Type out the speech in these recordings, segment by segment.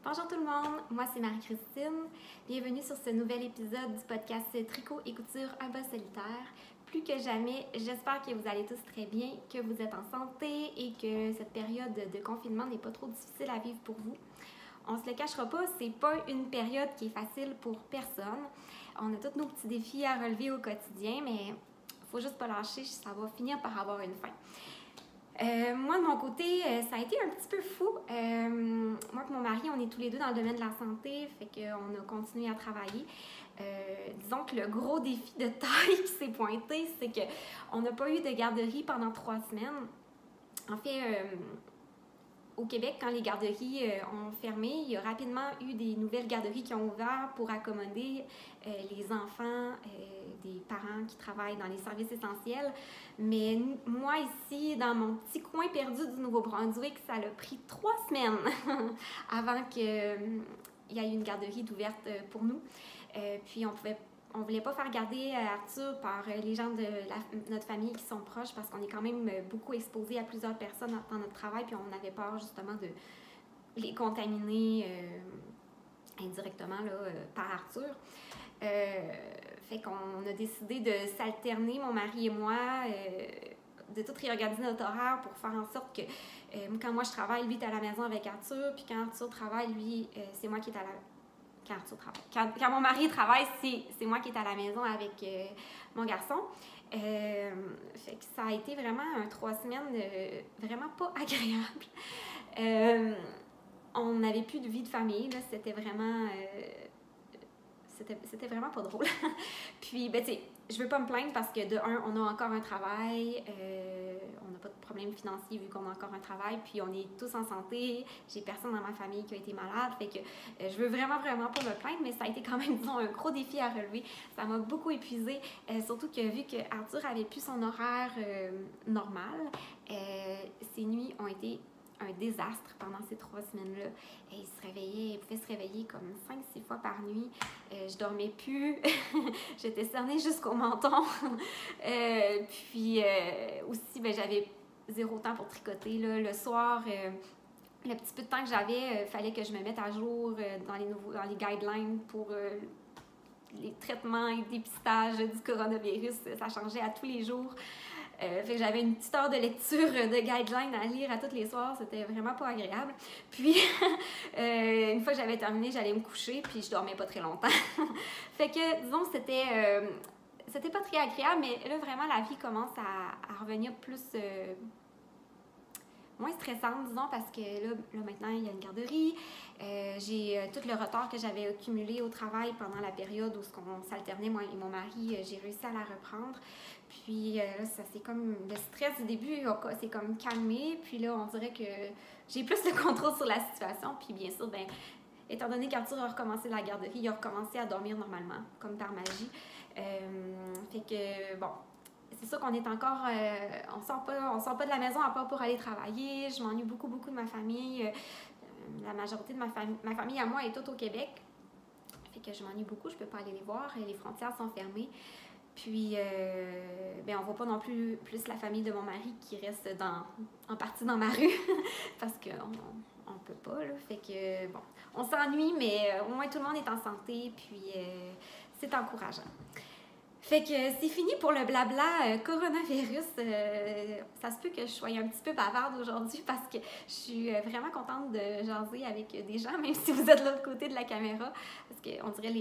Bonjour tout le monde, moi c'est Marie-Christine. Bienvenue sur ce nouvel épisode du podcast Tricot et couture à bas solitaire. Plus que jamais, j'espère que vous allez tous très bien, que vous êtes en santé et que cette période de confinement n'est pas trop difficile à vivre pour vous. On se le cachera pas, c'est pas une période qui est facile pour personne. On a tous nos petits défis à relever au quotidien, mais faut juste pas lâcher, ça va finir par avoir une fin. Moi, de mon côté, ça a été un petit peu fou. Moi et mon mari, on est tous les deux dans le domaine de la santé, fait qu'on a continué à travailler. Disons que le gros défi de taille qui s'est pointé, c'est qu'on n'a pas eu de garderie pendant 3 semaines. En fait, au Québec, quand les garderies ont fermé, il y a rapidement eu des nouvelles garderies qui ont ouvert pour accommoder les enfants des parents qui travaillent dans les services essentiels. Mais moi, ici, dans mon petit coin perdu du Nouveau-Brunswick, ça a pris 3 semaines avant qu'il y ait une garderie d'ouverte pour nous. Puis on voulait pas faire garder Arthur par les gens de notre famille qui sont proches parce qu'on est quand même beaucoup exposés à plusieurs personnes dans notre travail, puis on avait peur justement de les contaminer indirectement là, par Arthur. Fait qu'on a décidé de s'alterner, mon mari et moi, de tout réorganiser notre horaire pour faire en sorte que quand moi je travaille, lui est à la maison avec Arthur, puis quand Arthur travaille, lui, c'est moi qui est à la Quand mon mari travaille, c'est moi qui est à la maison avec mon garçon. Fait que ça a été vraiment 3 semaines vraiment pas agréables. On n'avait plus de vie de famille, là, c'était vraiment pas drôle. Puis, ben, tu sais, je veux pas me plaindre parce que de un, on a encore un travail, on n'a pas de problème financier vu qu'on a encore un travail, puis on est tous en santé, j'ai personne dans ma famille qui a été malade, fait que je veux vraiment pas me plaindre, mais ça a été quand même, disons, un gros défi à relever. Ça m'a beaucoup épuisée, surtout que vu que Arthur avait plus son horaire normal, ses nuits ont été un désastre pendant ces 3 semaines-là. Il pouvait se réveiller comme 5-6 fois par nuit. Je dormais plus. J'étais cernée jusqu'au menton. Puis aussi, ben, j'avais 0 temps pour tricoter. Là. Le soir, le petit peu de temps que j'avais, fallait que je me mette à jour dans les guidelines pour les traitements et dépistages du coronavirus. Ça changeait à tous les jours. Fait que j'avais une petite heure de lecture de guidelines à lire à tous les soirs, c'était vraiment pas agréable. Puis, une fois que j'avais terminé, j'allais me coucher, puis je dormais pas très longtemps. Fait que, disons, c'était pas très agréable, mais là, vraiment, la vie commence à revenir plus... moins stressante, disons, parce que là maintenant, il y a une garderie. J'ai tout le retard que j'avais accumulé au travail pendant la période où on s'alternait, moi et mon mari, j'ai réussi à la reprendre. Puis là, ça c'est comme le stress du début, c'est comme calmé. Puis là, on dirait que j'ai plus le contrôle sur la situation. Puis bien sûr, ben, étant donné qu'Arthur a recommencé la garderie, il a recommencé à dormir normalement, comme par magie. Fait que, bon... C'est sûr qu'on est encore... on sort pas de la maison à part pour aller travailler. Je m'ennuie beaucoup de ma famille. La majorité de ma famille à moi est toute au Québec. Fait que je m'ennuie beaucoup, je peux pas aller les voir. Les frontières sont fermées. Puis, ben, on voit pas non plus la famille de mon mari qui reste en partie dans ma rue. Parce qu'on peut pas, là. Fait que, bon, on s'ennuie, mais au moins tout le monde est en santé. Puis, c'est encourageant. Fait que c'est fini pour le blabla coronavirus. Ça se peut que je sois un petit peu bavarde aujourd'hui parce que je suis vraiment contente de jaser avec des gens, même si vous êtes de l'autre côté de la caméra. Parce qu'on dirait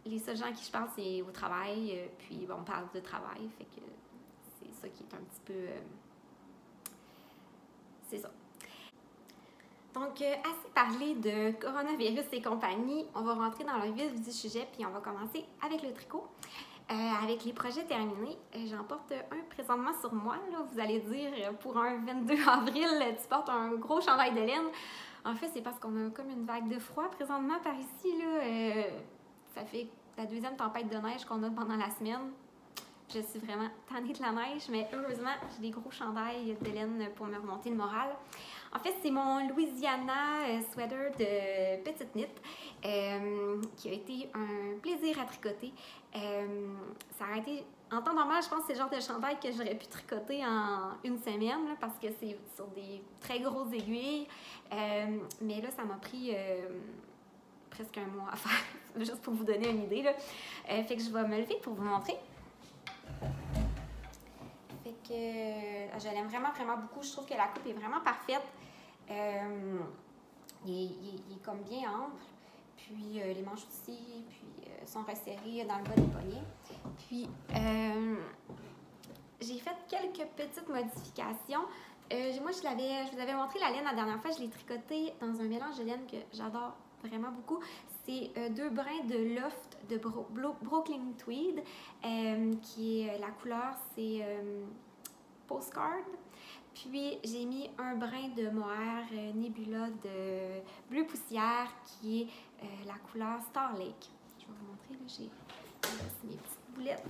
les seuls gens à qui je parle, c'est au travail. Puis bon, on parle de travail. Fait que c'est ça qui est un petit peu... c'est ça. Donc, assez parlé de coronavirus et compagnie, on va rentrer dans le vif du sujet, puis on va commencer avec le tricot. Avec les projets terminés, j'en porte un présentement sur moi. Là, vous allez dire, pour un 22 avril, tu portes un gros chandail de laine. En fait, c'est parce qu'on a comme une vague de froid présentement par ici. Là, ça fait la 2e tempête de neige qu'on a pendant la semaine. Je suis vraiment tannée de la neige, mais heureusement, j'ai des gros chandails de laine pour me remonter le moral. En fait, c'est mon Louisiana sweater de petite knit qui a été un plaisir à tricoter. Ça a été en temps normal, je pense que c'est le genre de chandail que j'aurais pu tricoter en une semaine là, parce que c'est sur des très grosses aiguilles. Mais là, ça m'a pris presque un mois à faire, juste pour vous donner une idée. Là. Fait que je vais me lever pour vous montrer. Fait que je l'aime vraiment, vraiment beaucoup. Je trouve que la coupe est vraiment parfaite. Il est comme bien ample. Puis les manches aussi, puis sont resserrées dans le bas des poignets. Puis j'ai fait quelques petites modifications. Moi, je vous avais montré la laine la dernière fois. Je l'ai tricotée dans un mélange de laine que j'adore vraiment beaucoup. C'est 2 brins de loft de Brooklyn Tweed, qui est la couleur, c'est Postcard. Puis j'ai mis un brin de mohair Nebula de bleu poussière qui est la couleur Star Lake. Je vais vous montrer, là, j'ai mes petites boulettes.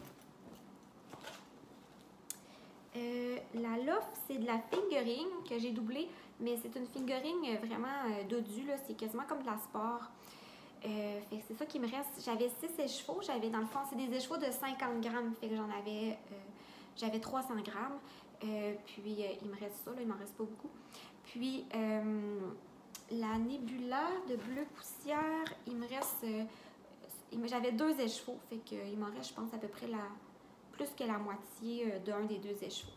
La loft, c'est de la fingering que j'ai doublée, mais c'est une fingering vraiment dodue, c'est quasiment comme de la sport. Fait que c'est ça qui me reste. J'avais 6 échevaux, dans le fond, c'est des échevaux de 50 grammes, fait que j'avais 300 grammes. Puis il me reste ça, là, il m'en reste pas beaucoup. Puis la Nebula de bleu poussière, il me reste. J'avais 2 échevaux, fait qu'il m'en reste, je pense, à peu près plus que la moitié d'un des 2 échevaux.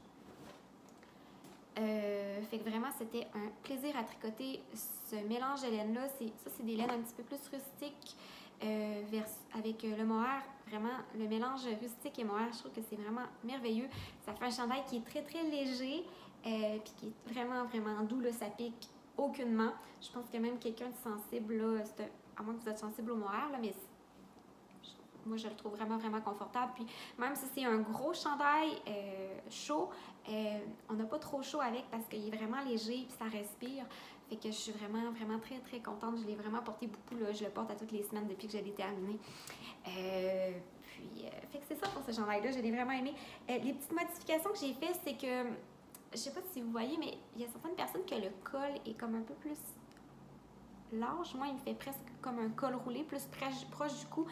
Fait que vraiment, c'était un plaisir à tricoter ce mélange de laine-là. Ça, c'est des laines un petit peu plus rustiques avec le mohair. Vraiment, le mélange rustique et mohair, je trouve que c'est vraiment merveilleux. Ça fait un chandail qui est très, très léger puis qui est vraiment, vraiment doux. Là, ça pique aucunement. Je pense que même quelqu'un de sensible, là, à moins que vous êtes sensible au mohair, là, mais moi, je le trouve vraiment, vraiment confortable. Puis même si c'est un gros chandail chaud, on n'a pas trop chaud avec parce qu'il est vraiment léger puis ça respire. Fait que je suis vraiment, vraiment très, très contente. Je l'ai vraiment porté beaucoup. Là. Je le porte à toutes les semaines depuis que je l'ai terminé. Fait que c'est ça pour ce chandail-là. Je l'ai vraiment aimé. Les petites modifications que j'ai faites, c'est que, je sais pas si vous voyez, mais il y a certaines personnes que le col est comme un peu plus large. Moi, il me fait presque comme un col roulé, plus proche du cou.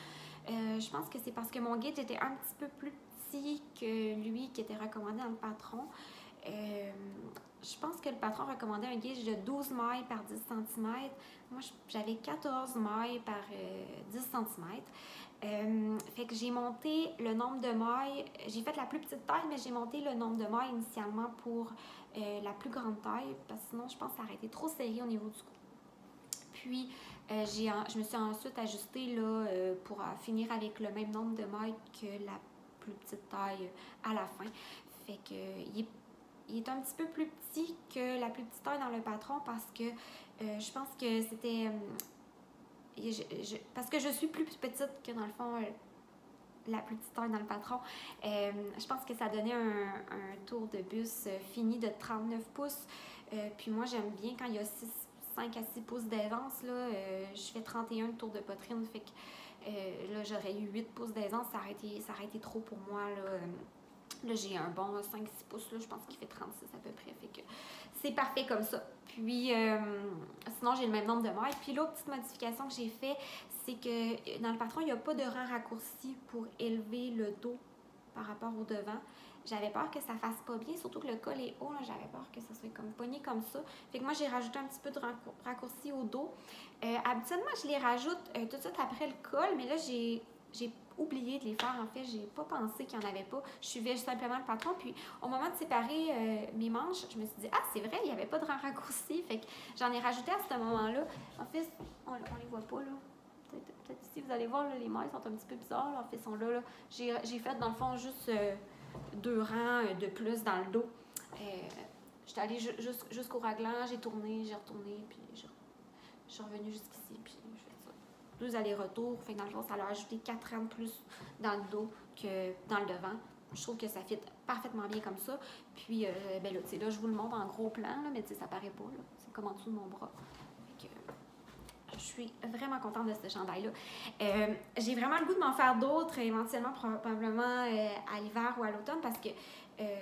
Je pense que c'est parce que mon gauge était un petit peu plus petit que lui qui était recommandé dans le patron. Je pense que le patron recommandait un gauge de 12 mailles par 10 cm. Moi, j'avais 14 mailles par 10 cm. Fait que j'ai monté le nombre de mailles. J'ai fait la plus petite taille, mais j'ai monté le nombre de mailles initialement pour la plus grande taille, parce que sinon, je pense que ça aurait été trop serré au niveau du cou. Puis, je me suis ensuite ajustée là, pour finir avec le même nombre de mailles que la plus petite taille à la fin. Fait que il est un petit peu plus petit que la plus petite taille dans le patron parce que je pense que c'était... parce que je suis plus petite que dans le fond la plus petite taille dans le patron. Je pense que ça donnait un tour de bus fini de 39 pouces. Puis moi, j'aime bien quand il y a 5 à 6 pouces d'aisance, là, je fais 31 tours de poitrine, fait que là, j'aurais eu 8 pouces d'aisance, ça aurait été trop pour moi, là. Là, j'ai un bon 5-6 pouces, là, je pense qu'il fait 36 à peu près, fait que c'est parfait comme ça. Puis, sinon, j'ai le même nombre de mailles. Puis l'autre petite modification que j'ai fait, c'est que dans le patron, il n'y a pas de rang raccourci pour élever le dos par rapport au devant. J'avais peur que ça fasse pas bien, surtout que le col est haut, là, j'avais peur que ça soit comme pogné comme ça. Fait que moi, j'ai rajouté un petit peu de raccourci au dos. Habituellement, je les rajoute tout de suite après le col, mais là, j'ai oublié de les faire. En fait, j'ai pas pensé qu'il n'y en avait pas. Je suivais simplement le patron. Puis, au moment de séparer mes manches, je me suis dit, ah, c'est vrai, il n'y avait pas de raccourci. Fait que j'en ai rajouté à ce moment-là. En fait, on les voit pas, là. Peut-être ici, vous allez voir, là, les mailles sont un petit peu bizarres. Là. En fait, ils sont là. J'ai fait, dans le fond, juste 2 rangs de plus dans le dos. J'étais allée jusqu'au raglan, j'ai tourné, j'ai retourné, puis je suis revenue jusqu'ici, puis je fais ça. 2 allers-retours, fait que dans le fond, ça leur a ajouté 4 rangs de plus dans le dos que dans le devant. Je trouve que ça fit parfaitement bien comme ça. Puis, ben là, tu sais, là, je vous le montre en gros plan, là, mais tu sais, ça paraît pas, là. C'est comme en dessous de mon bras. Fait que, je suis vraiment contente de ce chandail-là. J'ai vraiment le goût de m'en faire d'autres, éventuellement, probablement à l'hiver ou à l'automne, parce que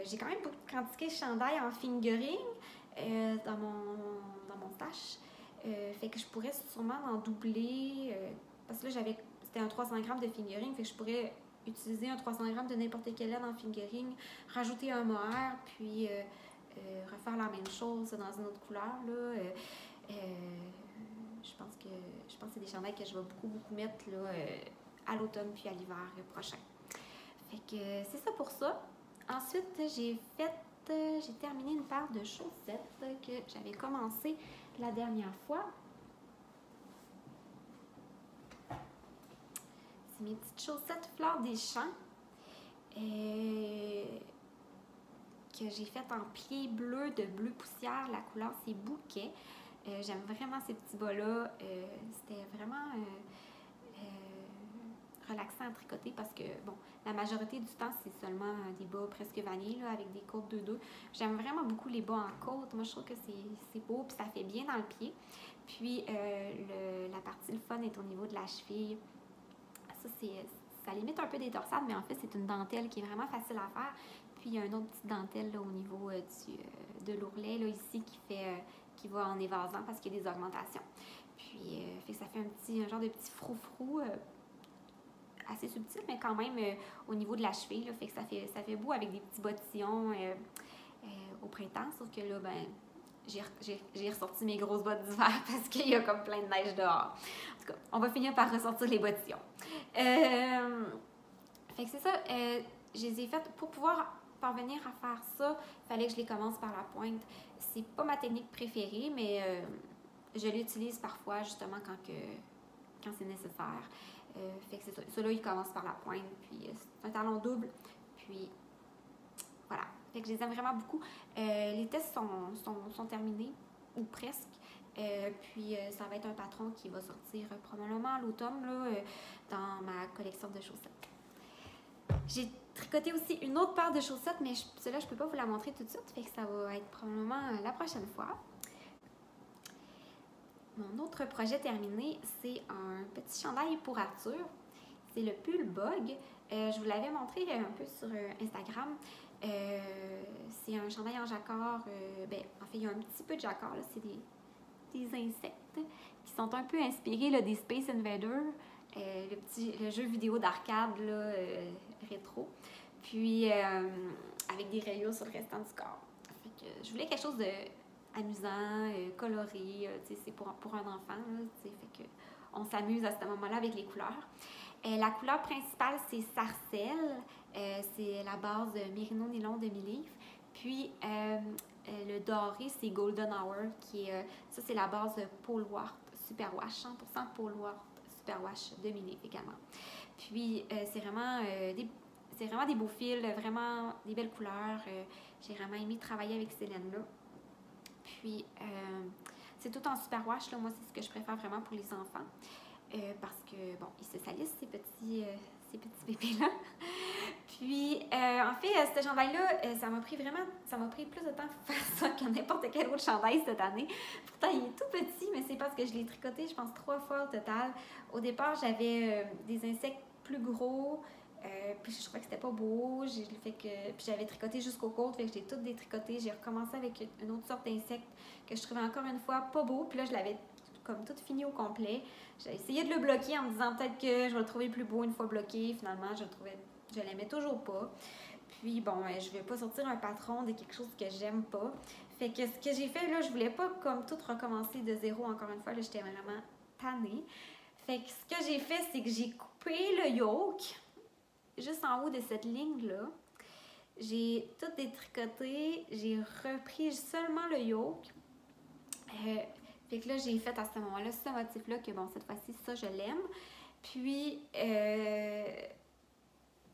j'ai quand même beaucoup de quantité de chandail en fingering dans mon stash. Fait que je pourrais sûrement en doubler, parce que là, c'était un 300 grammes de fingering, fait que je pourrais utiliser un 300 grammes de n'importe quelle laine en fingering, rajouter un mohair, puis refaire la même chose dans une autre couleur. Là. Je pense que c'est des chandails que je vais beaucoup mettre là, à l'automne puis à l'hiver prochain. Fait que c'est ça pour ça. Ensuite, j'ai terminé une paire de chaussettes que j'avais commencé la dernière fois. C'est mes petites chaussettes Fleur des Champs que j'ai faites en pli bleu de bleu poussière. La couleur, c'est Bouquet. J'aime vraiment ces petits bas-là. C'était vraiment relaxant à tricoter parce que, bon, la majorité du temps, c'est seulement des bas presque vanille, là, avec des côtes 2-2. J'aime vraiment beaucoup les bas en côte. Moi, je trouve que c'est beau, puis ça fait bien dans le pied. Puis, la partie le fun est au niveau de la cheville. Ça limite un peu des torsades, mais en fait, c'est une dentelle qui est vraiment facile à faire. Puis, il y a une autre petite dentelle là, au niveau de l'ourlet, là, ici, qui va en évasant parce qu'il y a des augmentations. Puis, fait que ça fait un genre de petit froufrou assez subtil, mais quand même au niveau de la cheville, là, fait que ça fait beau avec des petits bottillons au printemps, sauf que là, ben, j'ai ressorti mes grosses bottes d'hiver parce qu'il y a comme plein de neige dehors. En tout cas, on va finir par ressortir les bottillons. Fait que c'est ça, je les ai faites pour pouvoir parvenir à faire ça, il fallait que je les commence par la pointe. C'est pas ma technique préférée, mais je l'utilise parfois justement quand c'est nécessaire. Fait que c'est ça. Ceux-là, ils commencent par la pointe, puis c'est un talon double, puis voilà. Fait que je les aime vraiment beaucoup. Les tests sont terminés, ou presque. Puis ça va être un patron qui va sortir probablement à l'automne là, dans ma collection de chaussettes. J'ai tricoté aussi une autre paire de chaussettes, mais celle-là, je ne peux pas vous la montrer tout de suite, fait que ça va être probablement la prochaine fois. Mon autre projet terminé, c'est un petit chandail pour Arthur. C'est le pull Bug. Je vous l'avais montré un peu sur Instagram. C'est un chandail en jacquard. En fait, il y a un petit peu de jacquard. C'est des insectes qui sont un peu inspirés là, des Space Invaders. Le jeu vidéo d'arcade rétro. Puis, avec des rayures sur le restant du corps. Fait que, je voulais quelque chose de amusant, coloré, c'est pour un enfant, là, fait que on s'amuse à ce moment-là avec les couleurs. La couleur principale, c'est Sarcelle, c'est la base Merino Nylon demi-livre, puis le doré, c'est Golden Hour, ça c'est la base Polewart Superwash, 100% Polewart Superwash demi-livre également. Puis c'est vraiment des beaux fils, vraiment des belles couleurs, j'ai vraiment aimé travailler avec ces laines-là. Puis, c'est tout en superwash, là. Moi, c'est ce que je préfère vraiment pour les enfants. Parce que, bon, ils se salissent, ces petits bébés-là. Puis, en fait, ce chandail-là, ça m'a pris plus de temps à faire ça que n'importe quel autre chandail cette année. Pourtant, il est tout petit, mais c'est parce que je l'ai tricoté, je pense, 3 fois au total. Au départ, j'avais des insectes plus gros. Puis je trouvais que c'était pas beau, puis j'avais tricoté jusqu'aux côtes, fait que je l'ai tout détricoté, j'ai recommencé avec une autre sorte d'insecte que je trouvais encore une fois pas beau, puis là je l'avais comme tout fini au complet. J'ai essayé de le bloquer en me disant peut-être que je vais le trouver plus beau une fois bloqué, finalement je l'aimais toujours pas. Puis bon, je vais pas sortir un patron de quelque chose que j'aime pas. Fait que ce que j'ai fait là, je voulais pas comme tout recommencer de zéro encore une fois, là j'étais vraiment tannée. Fait que ce que j'ai fait, c'est que j'ai coupé le yoke juste en haut de cette ligne-là. J'ai tout détricoté, j'ai repris seulement le yoke. Fait que là, j'ai fait à ce moment-là ce motif-là, que bon, cette fois-ci, ça, je l'aime. Puis,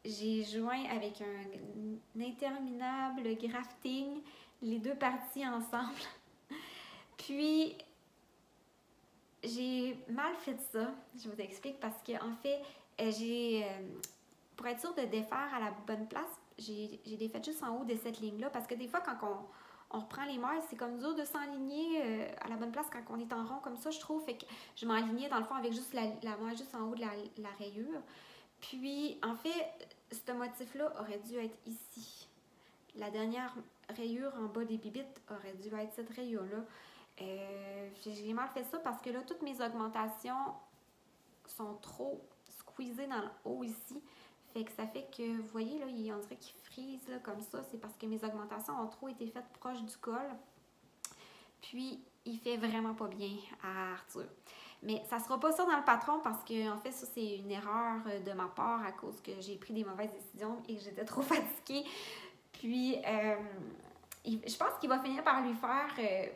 j'ai joint avec un interminable grafting les deux parties ensemble. Puis, j'ai mal fait ça. Je vous explique parce qu'en fait, pour être sûre de défaire à la bonne place, j'ai défait juste en haut de cette ligne-là parce que des fois, quand on reprend les mailles, c'est comme dur de s'enligner à la bonne place quand on est en rond comme ça, je trouve. Fait que je m'enlignais dans le fond avec juste la maille juste en haut de la rayure. Puis, en fait, ce motif-là aurait dû être ici. La dernière rayure en bas des bibittes aurait dû être cette rayure-là. J'ai mal fait ça parce que là, toutes mes augmentations sont trop squeezées dans le haut ici. Fait que ça fait que, vous voyez, là, on dirait qu'il frise là, comme ça. C'est parce que mes augmentations ont trop été faites proches du col. Puis, il fait vraiment pas bien à Arthur. Mais ça sera pas ça dans le patron parce que, en fait, ça, c'est une erreur de ma part à cause que j'ai pris des mauvaises décisions et que j'étais trop fatiguée. Puis, je pense qu'il va finir par lui faire,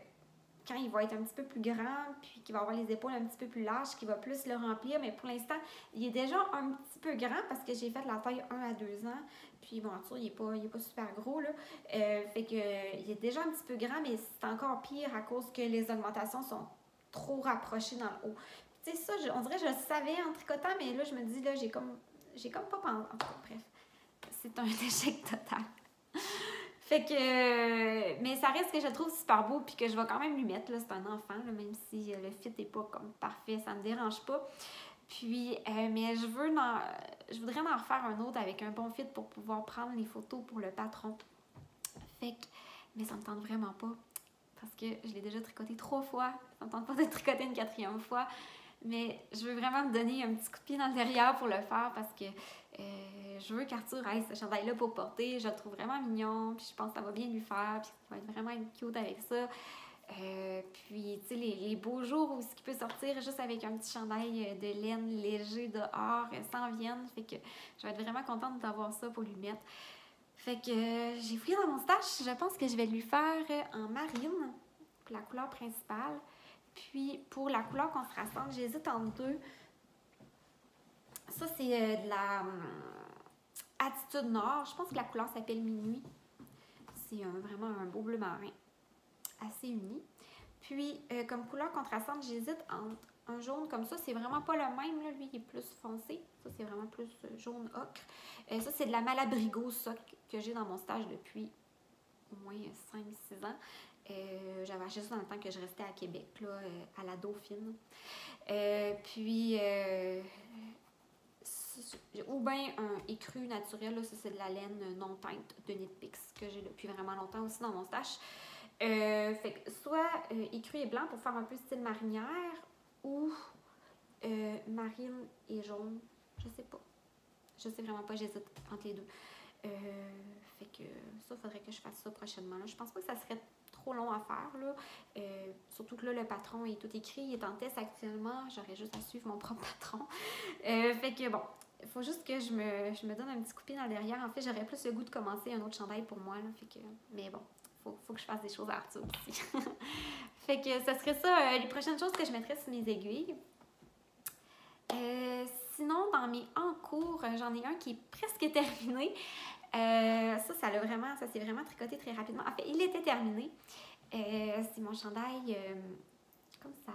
quand il va être un petit peu plus grand, puis qu'il va avoir les épaules un petit peu plus larges, qu'il va plus le remplir. Mais pour l'instant, il est déjà un petit peu grand parce que j'ai fait la taille 1 à 2 ans. Puis bon, Arthur, il est pas super gros, là. Fait que, il est déjà un petit peu grand, mais c'est encore pire à cause que les augmentations sont trop rapprochées dans le haut. Tu sais, ça, on dirait que je le savais en tricotant, mais là, je me dis, là, j'ai comme pas pensé. En tout cas, bref, c'est un échec total. Fait que, mais ça reste que je le trouve super beau puis que je vais quand même lui mettre, là, c'est un enfant, là, même si le fit n'est pas comme parfait, ça me dérange pas. Puis, mais je voudrais en refaire un autre avec un bon fit pour pouvoir prendre les photos pour le patron. Fait que, mais ça me tente vraiment pas parce que je l'ai déjà tricoté 3 fois, ça me tente pas de tricoter une 4e fois. Mais je veux vraiment me donner un petit coup de pied dans le derrière pour le faire parce que je veux qu'Arthur ait ce chandail-là pour porter. Je le trouve vraiment mignon, puis je pense que ça va bien lui faire, puis il va être vraiment cute avec ça. Puis, tu sais, les beaux jours où il peut sortir juste avec un petit chandail de laine léger dehors s'en viennent. Fait que je vais être vraiment contente d'avoir ça pour lui mettre. Fait que j'ai fouillé dans mon stash. Je pense que je vais lui faire en marine, la couleur principale. Puis, pour la couleur contrastante, j'hésite entre deux. Ça, c'est de la Attitude Nord. Je pense que la couleur s'appelle Minuit. C'est vraiment un beau bleu marin, assez uni. Puis, comme couleur contrastante, j'hésite entre un jaune comme ça. C'est vraiment pas le même, là. Lui, il est plus foncé. Ça, c'est vraiment plus jaune ocre. Ça, c'est de la Malabrigo, ça, que j'ai dans mon stage depuis au moins 5-6 ans. J'avais acheté ça dans le temps que je restais à Québec, là, à la Dauphine. Puis, ou bien un écru naturel, là, ça c'est de la laine non teinte de Knit Picks que j'ai depuis vraiment longtemps aussi dans mon stash. Fait que soit écru et blanc pour faire un peu style marinière ou marine et jaune, je sais pas. Je sais vraiment pas, j'hésite entre les deux. Fait que ça, faudrait que je fasse ça prochainement. Là. Je pense pas que ça serait trop long à faire. Là. Surtout que là, le patron est tout écrit, il est en test actuellement. J'aurais juste à suivre mon propre patron. Fait que bon, il faut juste que je me donne un petit coup de pied dans le derrière. En fait, j'aurais plus le goût de commencer un autre chandail pour moi. Là. Fait que, mais bon, faut que je fasse des choses à Arthur aussi. Fait que ça serait ça, les prochaines choses que je mettrais sur mes aiguilles. Sinon, dans mes en cours, j'en ai un qui est presque terminé. Ça s'est vraiment tricoté très rapidement. En fait, il était terminé. C'est mon chandail comme ça.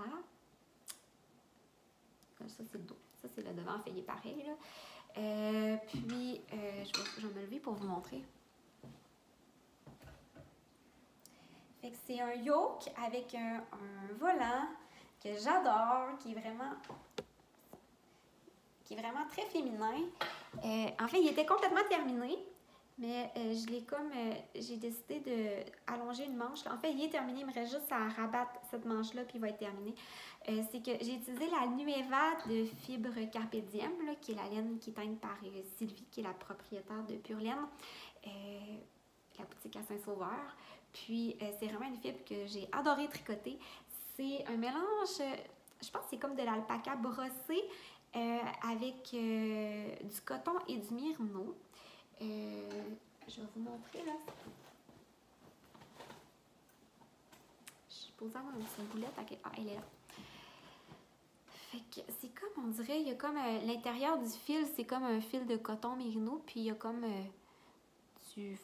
Ça, c'est le dos. Ça, c'est le devant. En fait, il est pareil. Là. Puis, je vais me lever pour vous montrer. Fait que c'est un yoke avec un volant que j'adore, qui est vraiment très féminin. En fait, il était complètement terminé, mais j'ai décidé d'allonger une manche. En fait, il est terminé, il me reste juste à rabattre cette manche-là, puis il va être terminé. C'est que j'ai utilisé la Nueva de fibre Carpe Diem, là, qui est la laine qui est teinte par Sylvie, qui est la propriétaire de Pure Laine, la boutique à Saint-Sauveur. Puis, c'est vraiment une fibre que j'ai adoré tricoter. C'est un mélange, je pense que c'est comme de l'alpaca brossé, avec du coton et du myrno. Je vais vous montrer là. Je suis supposée avoir une petite boulette. Ah, elle est là. Fait que c'est comme, on dirait, il y a comme l'intérieur du fil, c'est comme un fil de coton myrino, puis il y a comme du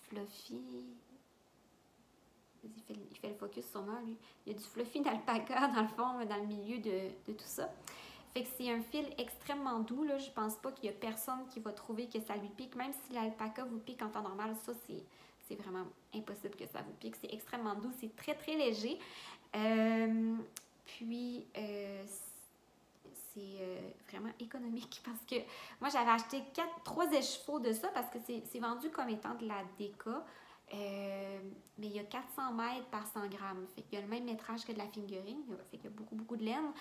fluffy. Il fait le focus sur moi, lui. Il y a du fluffy d'alpaca dans le fond, dans le milieu de tout ça. Fait que c'est un fil extrêmement doux, là. Je pense pas qu'il y a personne qui va trouver que ça lui pique. Même si l'alpaca vous pique en temps normal, ça, c'est vraiment impossible que ça vous pique. C'est extrêmement doux, c'est très, très léger. Puis, c'est vraiment économique parce que moi, j'avais acheté 3 écheveaux de ça parce que c'est vendu comme étant de la déca. mais il y a 400 mètres par 100 grammes. Fait qu'il y a le même métrage que de la fingering. Fait qu'il y a beaucoup, beaucoup de laine.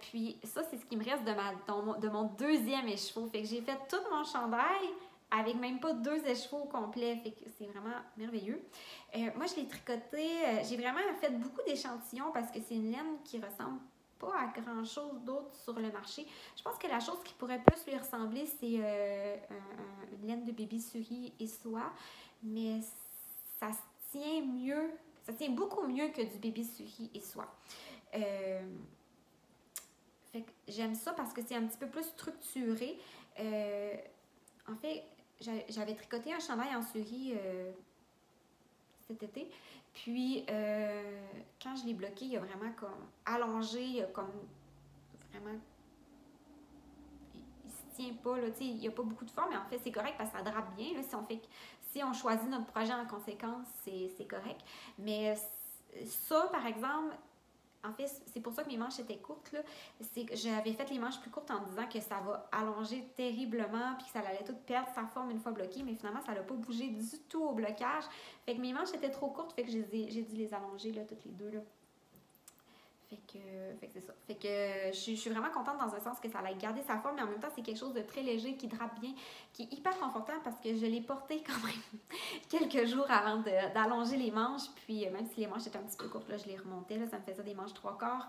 Puis ça, c'est ce qui me reste de mon deuxième écheveau. Fait que j'ai fait tout mon chandail avec même pas 2 écheveaux au complet. Fait que c'est vraiment merveilleux. Moi, je l'ai tricoté. J'ai vraiment fait beaucoup d'échantillons parce que c'est une laine qui ressemble pas à grand chose d'autre sur le marché. Je pense que la chose qui pourrait plus lui ressembler, c'est une laine de bébé suri et soie, mais ça se tient mieux, ça tient beaucoup mieux que du bébé suri et soie. Fait que j'aime ça parce que c'est un petit peu plus structuré. En fait, j'avais tricoté un chandail en suri cet été. Puis, quand je l'ai bloqué, il a vraiment comme allongé, il a comme vraiment... Il se tient pas, là, tu sais, il n'y a pas beaucoup de forme, mais en fait, c'est correct parce que ça drape bien, là, si on choisit notre projet en conséquence, c'est correct. Mais ça, par exemple, en fait, c'est pour ça que mes manches étaient courtes, là. C'est que j'avais fait les manches plus courtes en disant que ça va allonger terriblement puis que ça allait tout perdre sa forme une fois bloqué, mais finalement, ça n'a pas bougé du tout au blocage. Fait que mes manches étaient trop courtes, fait que j'ai dû les allonger, là, toutes les deux, là. Fait que c'est ça. Fait que je suis vraiment contente dans un sens que ça allait garder sa forme, mais en même temps, c'est quelque chose de très léger qui drape bien, qui est hyper confortable parce que je l'ai porté quand même quelques jours avant d'allonger les manches. Puis même si les manches étaient un petit peu courtes, là, je les remontais, là, ça me faisait des manches 3/4.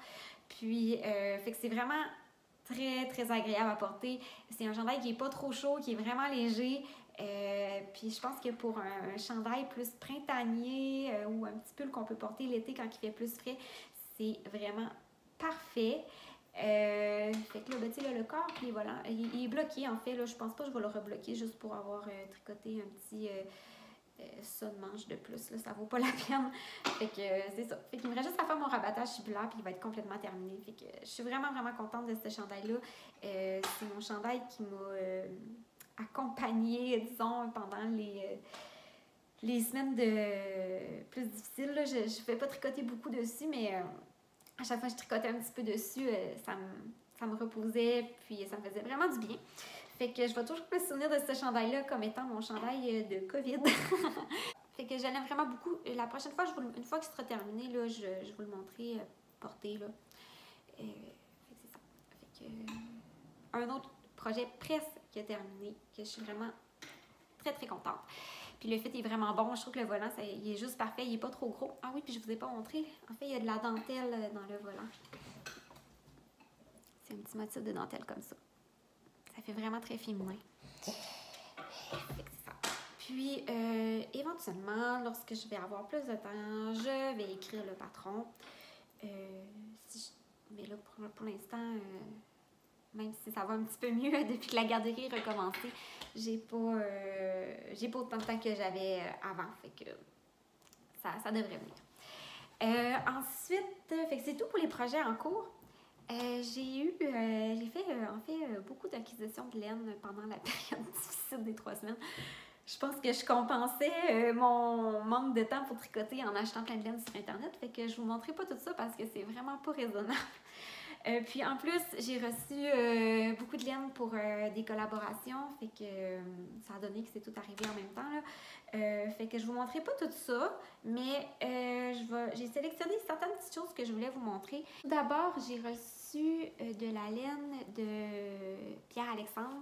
Puis, fait que c'est vraiment très, très agréable à porter. C'est un chandail qui est pas trop chaud, qui est vraiment léger. Puis je pense que pour un chandail plus printanier ou un petit peu qu'on peut porter l'été quand il fait plus frais, c'est vraiment parfait. Fait que là, ben, tu sais, le corps, puis voilà, il est bloqué en fait. Là, je pense pas que je vais le rebloquer juste pour avoir tricoté un petit ça de manche de plus. Là, ça vaut pas la peine. Fait que c'est ça. Fait qu'il me reste juste à faire mon rabattage blanc, puis il va être complètement terminé. Fait que je suis vraiment, vraiment contente de ce chandail-là. C'est mon chandail qui m'a accompagnée, disons, pendant les semaines plus difficiles. Là. Je ne fais pas tricoter beaucoup dessus, mais à chaque fois que je tricotais un petit peu dessus, ça me reposait, puis ça me faisait vraiment du bien. Fait que je vais toujours me souvenir de ce chandail-là comme étant mon chandail de COVID. Fait que je l'aime vraiment beaucoup. La prochaine fois, une fois qu'il sera terminé, là, je vais vous le montrer porté. Là. Fait que c'est ça. Fait que, un autre projet presque qui a terminé, que je suis vraiment très, très contente. Puis le fit est vraiment bon. Je trouve que le volant, il est juste parfait. Il n'est pas trop gros. Ah oui, puis je ne vous ai pas montré. En fait, il y a de la dentelle dans le volant. C'est un petit motif de dentelle comme ça. Ça fait vraiment très féminin. Fait que c'est ça. Puis, éventuellement, lorsque je vais avoir plus de temps, je vais écrire le patron. Mais là, pour l'instant... même si ça va un petit peu mieux depuis que la garderie est recommencée, j'ai pas autant de temps que j'avais avant. Fait que ça devrait venir. Ensuite, fait que c'est tout pour les projets en cours. J'ai fait beaucoup d'acquisitions de laine pendant la période difficile des 3 semaines. Je pense que je compensais mon manque de temps pour tricoter en achetant plein de laine sur Internet. Fait que je vous montrerai pas tout ça parce que c'est vraiment pas raisonnable. Puis en plus, j'ai reçu beaucoup de laine pour des collaborations, fait que ça a donné que c'est tout arrivé en même temps. Là. Fait que je vous montrerai pas tout ça, mais j'ai sélectionné certaines petites choses que je voulais vous montrer. D'abord, j'ai reçu de la laine de Pierre-Alexandre,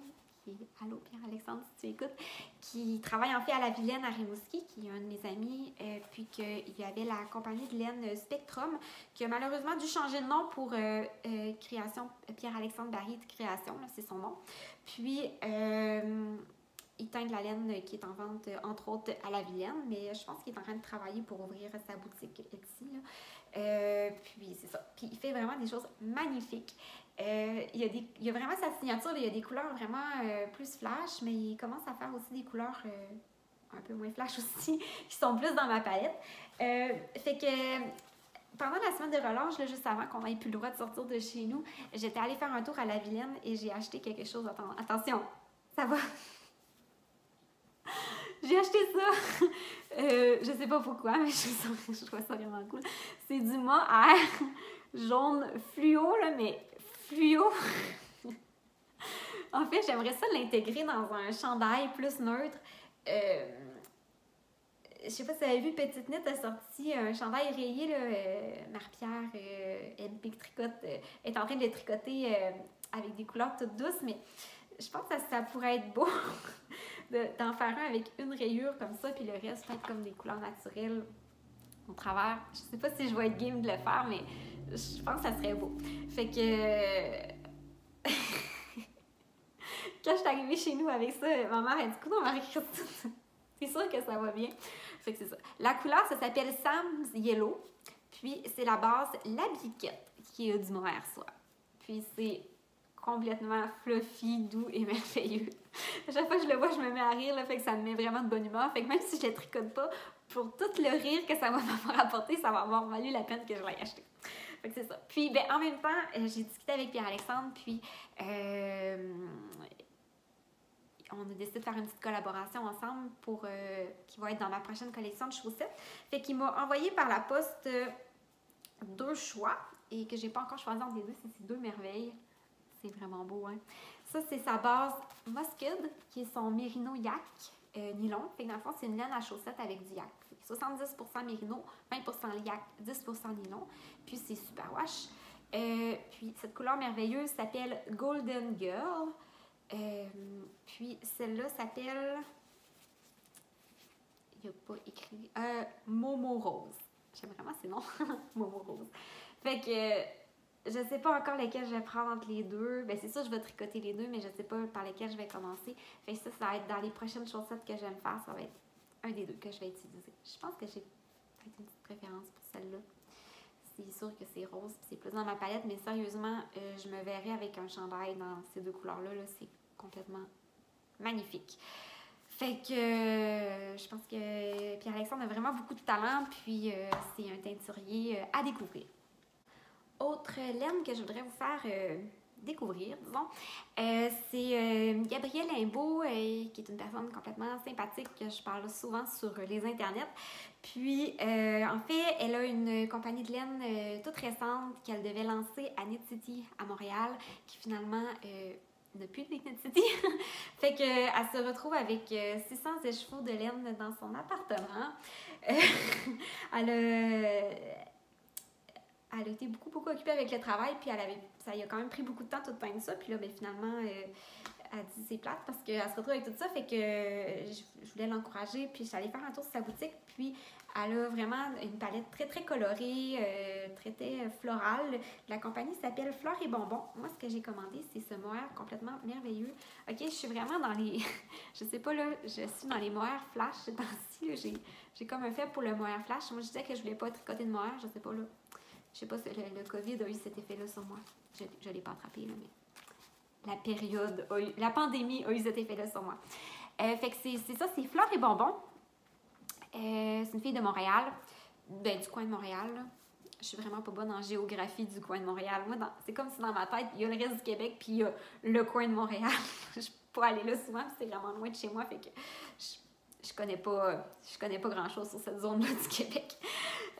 allô Pierre-Alexandre si tu écoutes, qui travaille en fait à la Vilaine à Rimouski, qui est un de mes amis, puis qu'il y avait la compagnie de laine Spectrum, qui a malheureusement dû changer de nom pour Création, Pierre-Alexandre Barry de Création, c'est son nom. Puis, il teint de la laine qui est en vente, entre autres, à la Vilaine, mais je pense qu'il est en train de travailler pour ouvrir sa boutique Etsy. Puis, c'est ça. Puis, il fait vraiment des choses magnifiques. Il y a vraiment sa signature, il y a des couleurs vraiment plus flash, mais il commence à faire aussi des couleurs un peu moins flash aussi, qui sont plus dans ma palette. Fait que pendant la semaine de relâche, là, juste avant qu'on n'ait plus le droit de sortir de chez nous, j'étais allée faire un tour à la Vilaine et j'ai acheté quelque chose. Attention, ça va. J'ai acheté ça. Je sais pas pourquoi, mais je trouve ça vraiment cool. C'est du mohair jaune fluo, là, mais fluo. En fait, j'aimerais ça l'intégrer dans un chandail plus neutre. je sais pas si vous avez vu, Petite Knit a sorti un chandail rayé, là, Marie-Pierre MP Tricote est en train de le tricoter avec des couleurs toutes douces, mais je pense que ça pourrait être beau d'en faire un avec une rayure comme ça, puis le reste peut-être comme des couleurs naturelles au travers. Je sais pas si je vais être game de le faire, mais je pense que ça serait beau. Fait que... Quand je suis arrivée chez nous avec ça, ma mère a dit « Coudonc, Marie-Christine, c'est sûr que ça va bien. » Fait que c'est ça. La couleur, ça s'appelle Sam's Yellow. Puis, c'est la base La Biquette, qui est du mohair soie. Puis, c'est complètement fluffy, doux et merveilleux. À chaque fois que je le vois, je me mets à rire, là, fait que ça me met vraiment de bonne humeur. Fait que même si je ne le tricote pas, pour tout le rire que ça va m'avoir apporté, ça va avoir valu la peine que je l'aille acheter. Fait que c'est ça. Puis, ben, en même temps, j'ai discuté avec Pierre-Alexandre, puis on a décidé de faire une petite collaboration ensemble pour qui va être dans ma prochaine collection de chaussettes. Fait qu'il m'a envoyé par la poste 2 choix et que j'ai pas encore choisi entre les deux. C'est ces 2 merveilles. C'est vraiment beau, hein? Ça, c'est sa base Muscud, qui est son Merino Yak nylon. Fait que dans le fond, c'est une laine à chaussettes avec du yak. 70% Merino, 20% yak, 10% nylon. Puis c'est super wash. Puis cette couleur merveilleuse s'appelle Golden Girl. Puis celle-là s'appelle, il n'y a pas écrit, Momo Rose. J'aime vraiment ces noms, Momo Rose. Fait que je sais pas encore lesquels je vais prendre entre les deux. Ben c'est sûr, je vais tricoter les deux, mais je sais pas par lesquels je vais commencer. Fait que ça va être dans les prochaines chaussettes que je vais me faire, ça va être un des deux que je vais utiliser. Je pense que j'ai peut-être une petite préférence pour celle-là. C'est sûr que c'est rose, c'est plus dans ma palette, mais sérieusement, je me verrais avec un chandail dans ces 2 couleurs-là. Là, c'est complètement magnifique. Fait que je pense que Pierre-Alexandre a vraiment beaucoup de talent, puis c'est un teinturier à découvrir. Autre laine que je voudrais vous faire découvrir, disons, c'est Gabrielle Imbeau, qui est une personne complètement sympathique que je parle souvent sur les internets. Puis, en fait, elle a une compagnie de laine toute récente qu'elle devait lancer à Knit City à Montréal, qui finalement n'a plus de Knit City. Fait qu'elle se retrouve avec 600 écheveaux de laine dans son appartement. Elle a été beaucoup occupée avec le travail, puis ça lui a quand même pris beaucoup de temps tout peindre ça. Puis là, ben, finalement, elle dit c'est plate parce qu'elle se retrouve avec tout ça. Fait que je voulais l'encourager, puis je suis allée faire un tour sur sa boutique. Puis elle a vraiment une palette très colorée, très florale. La compagnie s'appelle Fleurs et Bonbons. Moi, ce que j'ai commandé, c'est ce mohair complètement merveilleux. Ok, je suis vraiment dans les... je sais pas, là, je suis dans les mohairs flash ces temps-ci. J'ai comme un faible pour le mohair flash. Moi, je disais que je voulais pas tricoter de mohair, je sais pas, là. Je sais pas si le COVID a eu cet effet-là sur moi. Je ne l'ai pas attrapé, là, mais la pandémie a eu cet effet-là sur moi. Fait que c'est ça, c'est Fleurs et Bonbons. C'est une fille de Montréal, ben, du coin de Montréal, là. Je suis vraiment pas bonne en géographie du coin de Montréal. Moi, c'est comme si dans ma tête, il y a le reste du Québec, puis il y a le coin de Montréal. Je peux pas aller là souvent, c'est vraiment loin de chez moi, fait que je connais pas grand-chose sur cette zone-là du Québec.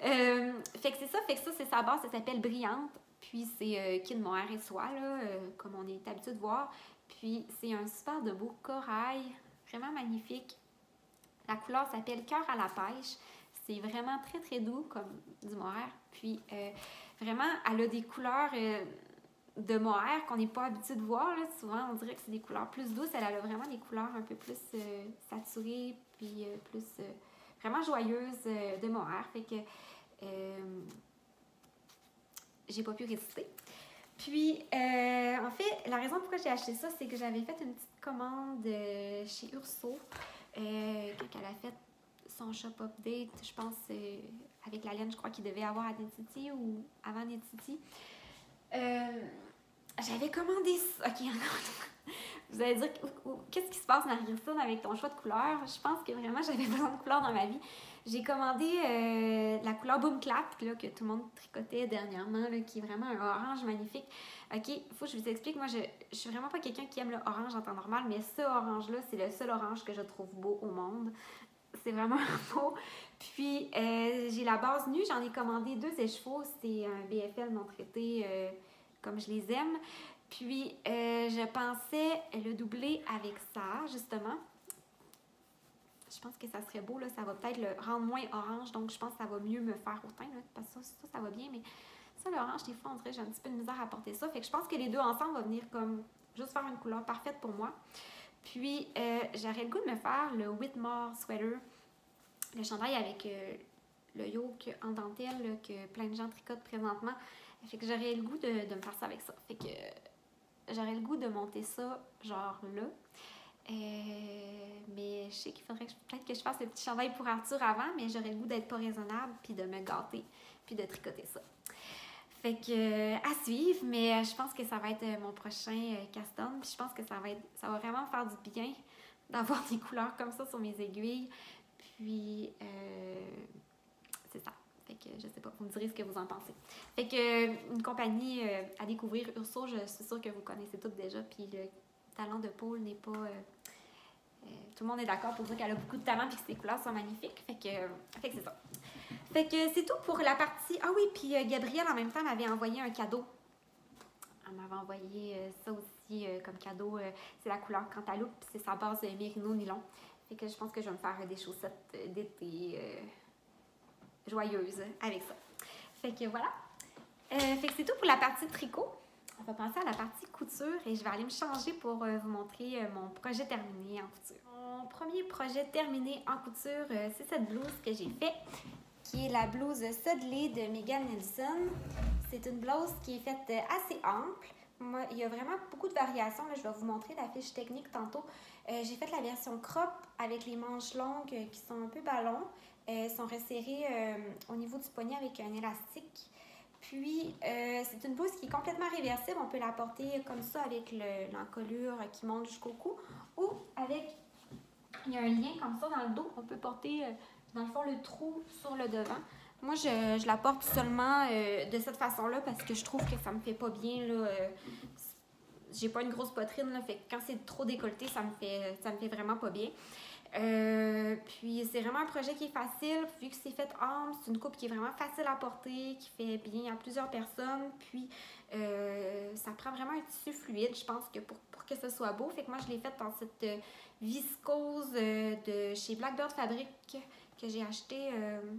Fait que c'est ça, c'est sa base, ça s'appelle Brillante. Puis c'est qui de mohair et soie, là, comme on est habitué de voir. Puis c'est un super de beau corail, vraiment magnifique. La couleur s'appelle Cœur à la pêche. C'est vraiment très doux comme du mohair. Puis vraiment, elle a des couleurs de mohair qu'on n'est pas habitué de voir. Là. Souvent, on dirait que c'est des couleurs plus douces. Elle a vraiment des couleurs un peu plus saturées, puis plus vraiment joyeuses de mohair. Fait que j'ai pas pu résister. Puis, en fait, la raison pourquoi j'ai acheté ça, c'est que j'avais fait une petite commande chez Urso quand elle a fait son shop update, je pense, avec la laine, je crois qu'il devait avoir à Knit City ou avant Knit City. J'avais commandé ça. Ok, vous allez dire, qu'est-ce qui se passe, Marie-Christine, avec ton choix de couleur? Je pense que vraiment, j'avais besoin de couleurs dans ma vie. J'ai commandé la couleur Boom Clap, là, que tout le monde tricotait dernièrement, là, qui est vraiment un orange magnifique. Ok, il faut que je vous explique. Moi, je suis vraiment pas quelqu'un qui aime le orange en temps normal, mais ce orange-là, c'est le seul orange que je trouve beau au monde. C'est vraiment beau. Puis, j'ai la base nue. J'en ai commandé 2 écheveaux. C'est un BFL non traité comme je les aime. Puis, je pensais le doubler avec ça, justement. je pense que ça serait beau, là, ça va peut-être le rendre moins orange, donc je pense que ça va mieux me faire au teint, là, parce que ça va bien, mais ça, l'orange, des fois, on dirait que j'ai un petit peu de misère à porter ça. Fait que je pense que les deux ensemble vont venir comme juste faire une couleur parfaite pour moi. Puis, j'aurais le goût de me faire le Whitmore Sweater, le chandail avec le yoke en dentelle là, que plein de gens tricotent présentement. Fait que j'aurais le goût de me faire ça avec ça. Fait que j'aurais le goût de monter ça genre là. Mais je sais qu'il faudrait peut-être que je fasse le petit chandail pour Arthur avant, mais j'aurais le goût d'être pas raisonnable, puis de me gâter, puis de tricoter ça. Fait que à suivre, mais je pense que ça va être mon prochain custom, puis je pense que ça va vraiment me faire du bien d'avoir des couleurs comme ça sur mes aiguilles. Puis c'est ça. Fait que je sais pas, vous me direz ce que vous en pensez. Fait que une compagnie à découvrir, Urso, je suis sûre que vous connaissez toutes déjà, puis le talent de Paul n'est pas... tout le monde est d'accord pour dire qu'elle a beaucoup de talent et que ses couleurs sont magnifiques. Fait que c'est ça. Fait que c'est tout pour la partie... Ah oui, puis Gabrielle, en même temps, m'avait envoyé un cadeau. Elle m'avait envoyé ça aussi comme cadeau. C'est la couleur Cantaloupe, puis c'est sa base Mérino Nylon. Fait que je pense que je vais me faire des chaussettes d'été joyeuses avec ça. Fait que voilà. Fait que c'est tout pour la partie tricot. On va passer à la partie couture et je vais aller me changer pour vous montrer mon projet terminé en couture. Mon premier projet terminé en couture, c'est cette blouse que j'ai faite, qui est la blouse Sudley de Megan Nelson. C'est une blouse qui est faite assez ample. Moi, il y a vraiment beaucoup de variations. Là, je vais vous montrer la fiche technique tantôt. J'ai fait la version crop avec les manches longues qui sont un peu ballons. Elles sont resserrées au niveau du poignet avec un élastique. Puis, c'est une blouse qui est complètement réversible. On peut la porter comme ça avec l'encolure qui monte jusqu'au cou ou avec, il y a un lien comme ça dans le dos. On peut porter, dans le fond, le trou sur le devant. Moi, je la porte seulement de cette façon-là parce que je trouve que ça me fait pas bien, là. J'ai pas une grosse poitrine, là, fait que quand c'est trop décolleté, ça me fait vraiment pas bien. Puis c'est vraiment un projet qui est facile, vu que c'est fait ample, c'est une coupe qui est vraiment facile à porter, qui fait bien à plusieurs personnes, puis ça prend vraiment un tissu fluide, je pense, que pour que ce soit beau. Fait que moi, je l'ai faite dans cette viscose de chez Blackbird Fabric que j'ai acheté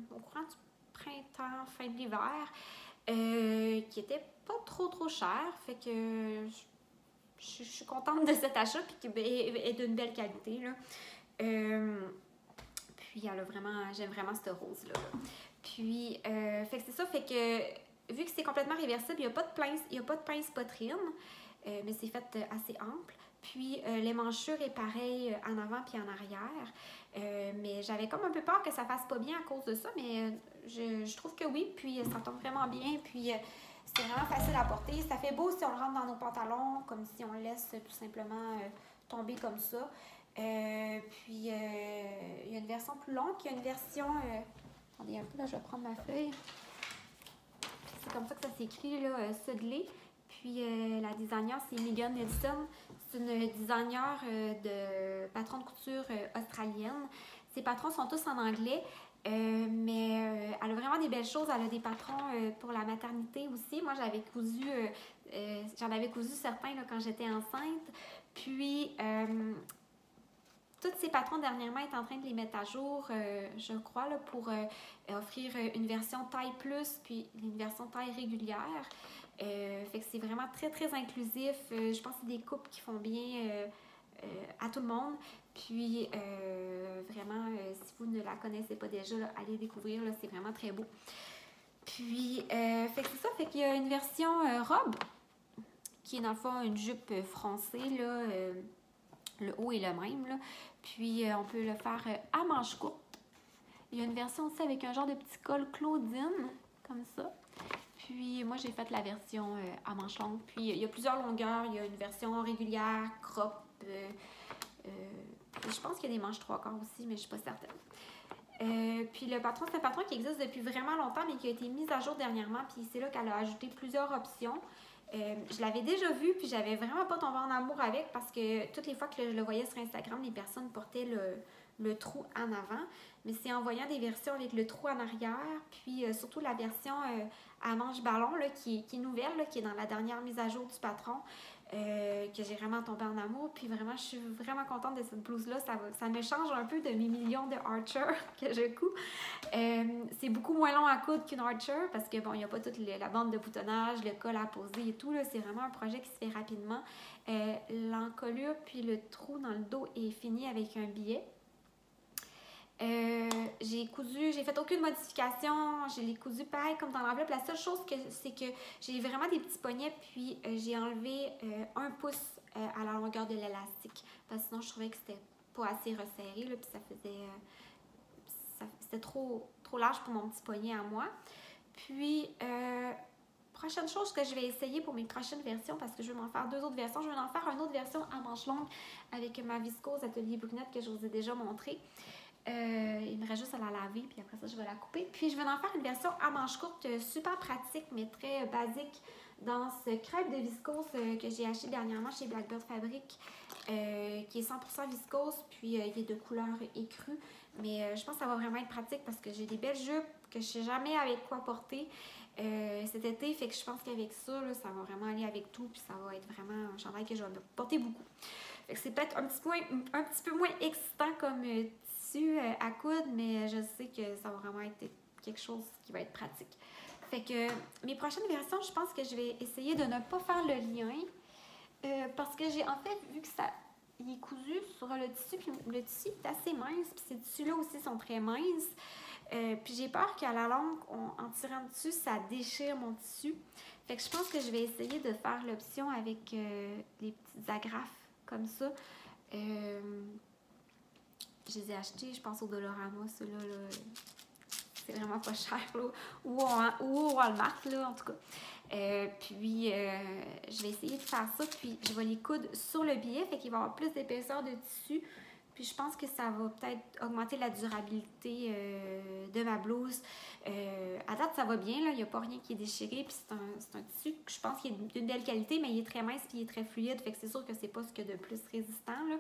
au courant du printemps, fin de l'hiver, qui était pas trop cher, fait que je suis contente de cet achat, puis qui est d'une belle qualité, là. Puis elle a vraiment, j'aime vraiment cette rose là. Puis fait que c'est ça, fait que vu que c'est complètement réversible, il n'y a pas de pince poitrine, mais c'est fait assez ample. Puis l'émanchure est pareil en avant puis en arrière. Mais j'avais comme un peu peur que ça fasse pas bien à cause de ça, mais je trouve que oui, puis ça tombe vraiment bien, puis c'est vraiment facile à porter. Ça fait beau si on le rentre dans nos pantalons, comme si on le laisse tout simplement tomber comme ça. Puis il y a une version plus longue, il y a une version... attendez un peu, là, je vais prendre ma feuille. C'est comme ça que ça s'écrit, là, Sudley. Puis la designer, c'est Megan Nelson. C'est une designer de patron de couture australienne. Ses patrons sont tous en anglais. Mais elle a vraiment des belles choses. Elle a des patrons pour la maternité aussi. Moi, j'en avais cousu certains là, quand j'étais enceinte. Puis... tous ces patrons, dernièrement, est en train de les mettre à jour, je crois, là, pour offrir une version taille plus, puis une version taille régulière. Fait que c'est vraiment très inclusif. Je pense que c'est des coupes qui font bien à tout le monde. Puis, vraiment, si vous ne la connaissez pas déjà, là, allez découvrir, là, c'est vraiment très beau. Puis, fait que c'est ça, fait qu'il y a une version robe, qui est dans le fond une jupe froncée, là, le haut est le même, là. Puis, on peut le faire à manches courtes. Il y a une version aussi avec un genre de petit col Claudine, comme ça. Puis, moi, j'ai fait la version à manches longues. Puis, il y a plusieurs longueurs. Il y a une version régulière, crop. Je pense qu'il y a des manches 3/4 aussi, mais je ne suis pas certaine. Puis, le patron, c'est un patron qui existe depuis vraiment longtemps, mais qui a été mis à jour dernièrement. Puis, c'est là qu'elle a ajouté plusieurs options. Je l'avais déjà vu, puis j'avais vraiment pas tombé en amour avec parce que toutes les fois que je le voyais sur Instagram, les personnes portaient le trou en avant. Mais c'est en voyant des versions avec le trou en arrière, puis surtout la version à manche ballon là, qui est nouvelle, là, qui est dans la dernière mise à jour du patron, que j'ai vraiment tombé en amour. Puis vraiment, je suis vraiment contente de cette blouse-là. Ça me change un peu de mes millions de Archer que je couds. C'est beaucoup moins long à coudre qu'une Archer parce que bon, il n'y a pas toute la bande de boutonnage, le col à poser et tout. Là, c'est vraiment un projet qui se fait rapidement. L'encolure puis le trou dans le dos est fini avec un billet. J'ai fait aucune modification, je l'ai cousu pareil comme dans l'enveloppe. La seule chose c'est que j'ai vraiment des petits poignets, puis j'ai enlevé 1 pouce à la longueur de l'élastique, parce que sinon je trouvais que c'était pas assez resserré, là, puis c'était trop large pour mon petit poignet à moi. Puis prochaine chose que je vais essayer pour mes prochaines versions, parce que je vais m'en faire 2 autres versions, je vais en faire une autre version à manches longues avec ma viscose Atelier Brunette que je vous ai déjà montré. Il me reste juste à la laver, puis après ça, je vais la couper. Puis je vais en faire une version à manches courtes super pratique, mais très basique, dans ce crêpe de viscose que j'ai acheté dernièrement chez Blackbird Fabric, qui est 100% viscose, puis il est de couleur écrue. Mais je pense que ça va vraiment être pratique parce que j'ai des belles jupes que je sais jamais avec quoi porter cet été. Fait que je pense qu'avec ça, là, ça va vraiment aller avec tout, puis ça va être vraiment un chandail que je vais me porter beaucoup. Fait que c'est peut-être un petit peu moins excitant comme tissu à coudre, mais je sais que ça va vraiment être quelque chose qui va être pratique. Fait que mes prochaines versions, je pense que je vais essayer de ne pas faire le lien parce que j'ai en fait vu que il est cousu sur le tissu, puis le tissu est assez mince, puis ces tissus-là aussi sont très minces. Puis j'ai peur qu'à la longue, en tirant dessus, ça déchire mon tissu. Fait que je pense que je vais essayer de faire l'option avec les petites agrafes comme ça. Je les ai achetés, je pense, au Dollarama, ceux-là. Là, c'est vraiment pas cher, là. Ou au Walmart, là, en tout cas. Puis, je vais essayer de faire ça, puis je vais les coudre sur le billet, fait qu'il va y avoir plus d'épaisseur de tissu. Puis je pense que ça va peut-être augmenter la durabilité de ma blouse. À date, ça va bien, là. Il n'y a pas rien qui est déchiré. Puis c'est un tissu que je pense qu'il est d'une belle qualité, mais il est très mince et il est très fluide. Fait que c'est sûr que c'est pas ce qu'il y a de plus résistant, là.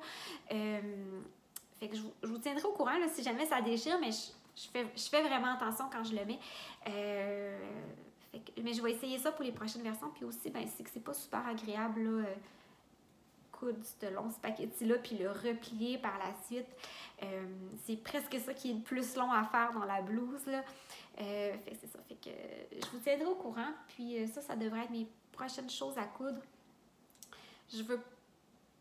Fait que je vous tiendrai au courant là, si jamais ça déchire, mais je fais vraiment attention quand je le mets. Mais je vais essayer ça pour les prochaines versions. Puis aussi, ben, c'est que c'est pas super agréable, là. Coudre ce long spaghetti-là, puis le replier par la suite. C'est presque ça qui est le plus long à faire dans la blouse, là. Fait que c'est ça. Fait que je vous tiendrai au courant. Puis ça devrait être mes prochaines choses à coudre.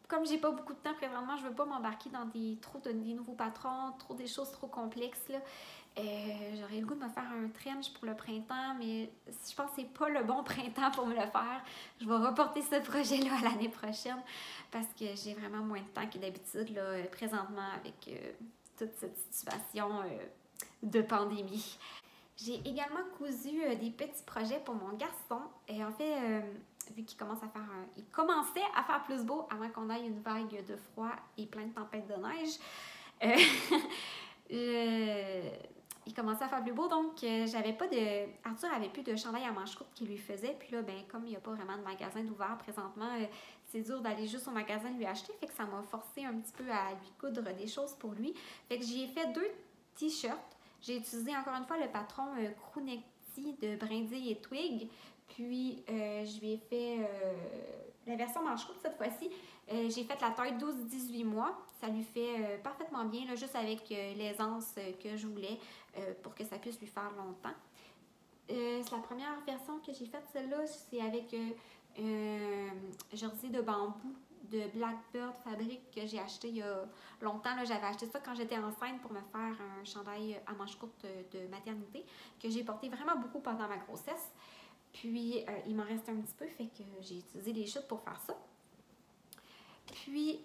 Comme j'ai pas beaucoup de temps présentement, je veux pas m'embarquer dans des nouveaux patrons, des choses trop complexes, là. J'aurais le goût de me faire un trench pour le printemps, mais je pense que c'est pas le bon printemps pour me le faire. Je vais reporter ce projet-là à l'année prochaine parce que j'ai vraiment moins de temps que d'habitude, là, présentement, avec toute cette situation de pandémie. J'ai également cousu des petits projets pour mon garçon. Et en fait, vu qu'il il commençait à faire plus beau avant qu'on aille une vague de froid et plein de tempêtes de neige. Il commençait à faire plus beau, donc Arthur avait plus de chandail à manches courtes qu'il lui faisait. Puis là, ben, comme il n'y a pas vraiment de magasin d'ouvert présentement, c'est dur d'aller juste au magasin lui acheter. Fait que ça m'a forcé un petit peu à lui coudre des choses pour lui. Fait que j'ai fait 2 t-shirts. J'ai utilisé encore une fois le patron Crewnecktie de Brindille et Twig. Puis, je lui ai fait la version manche courte cette fois-ci. J'ai fait la taille 12-18 mois. Ça lui fait parfaitement bien, là, juste avec l'aisance que je voulais pour que ça puisse lui faire longtemps. C'est la première version que j'ai faite, celle-là. C'est avec jersey de bambou de Blackbird Fabric que j'ai acheté il y a longtemps. J'avais acheté ça quand j'étais enceinte pour me faire un chandail à manches courtes de maternité que j'ai porté vraiment beaucoup pendant ma grossesse. Puis, il m'en reste un petit peu, fait que j'ai utilisé les chutes pour faire ça. Puis,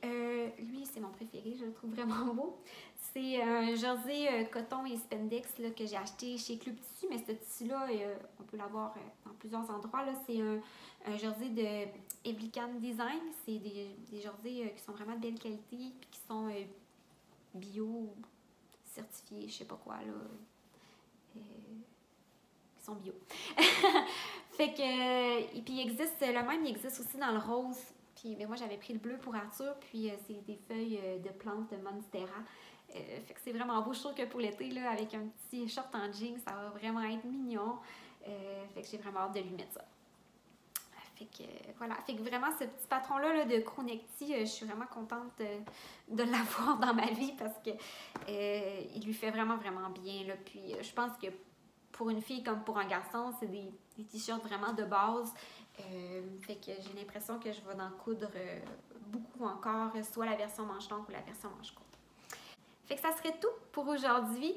lui, c'est mon préféré, je le trouve vraiment beau. C'est un jersey coton et spandex là, que j'ai acheté chez Club Tissu, mais ce tissu-là, on peut l'avoir dans plusieurs endroits. C'est un jersey de Evlican Design. C'est des jerseys qui sont vraiment de belle qualité, puis qui sont bio, certifiés, je sais pas quoi, là. Qui sont bio. Fait que, et puis il existe aussi dans le rose. Puis, mais moi, j'avais pris le bleu pour Arthur, puis c'est des feuilles de plantes de Monstera. Fait que c'est vraiment beau. Je trouve que pour l'été, là, avec un petit short en jeans, ça va vraiment être mignon. Fait que j'ai vraiment hâte de lui mettre ça. Fait que voilà, fait que vraiment ce petit patron-là là, de Cronecti, je suis vraiment contente de l'avoir dans ma vie parce que il lui fait vraiment bien. Là. Puis je pense que pour une fille comme pour un garçon, c'est des t-shirts vraiment de base. Fait que j'ai l'impression que je vais en coudre beaucoup encore, soit la version manche longue ou la version manche courte. Fait que ça serait tout pour aujourd'hui.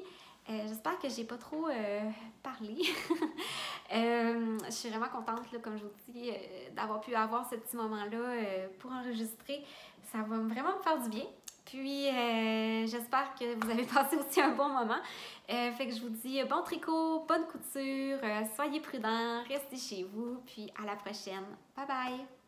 J'espère que j'ai pas trop parlé. Je suis vraiment contente, là, comme je vous dis, d'avoir pu avoir ce petit moment-là pour enregistrer. Ça va vraiment me faire du bien. Puis, j'espère que vous avez passé aussi un bon moment. Fait que je vous dis bon tricot, bonne couture, soyez prudents, restez chez vous. Puis, à la prochaine. Bye bye!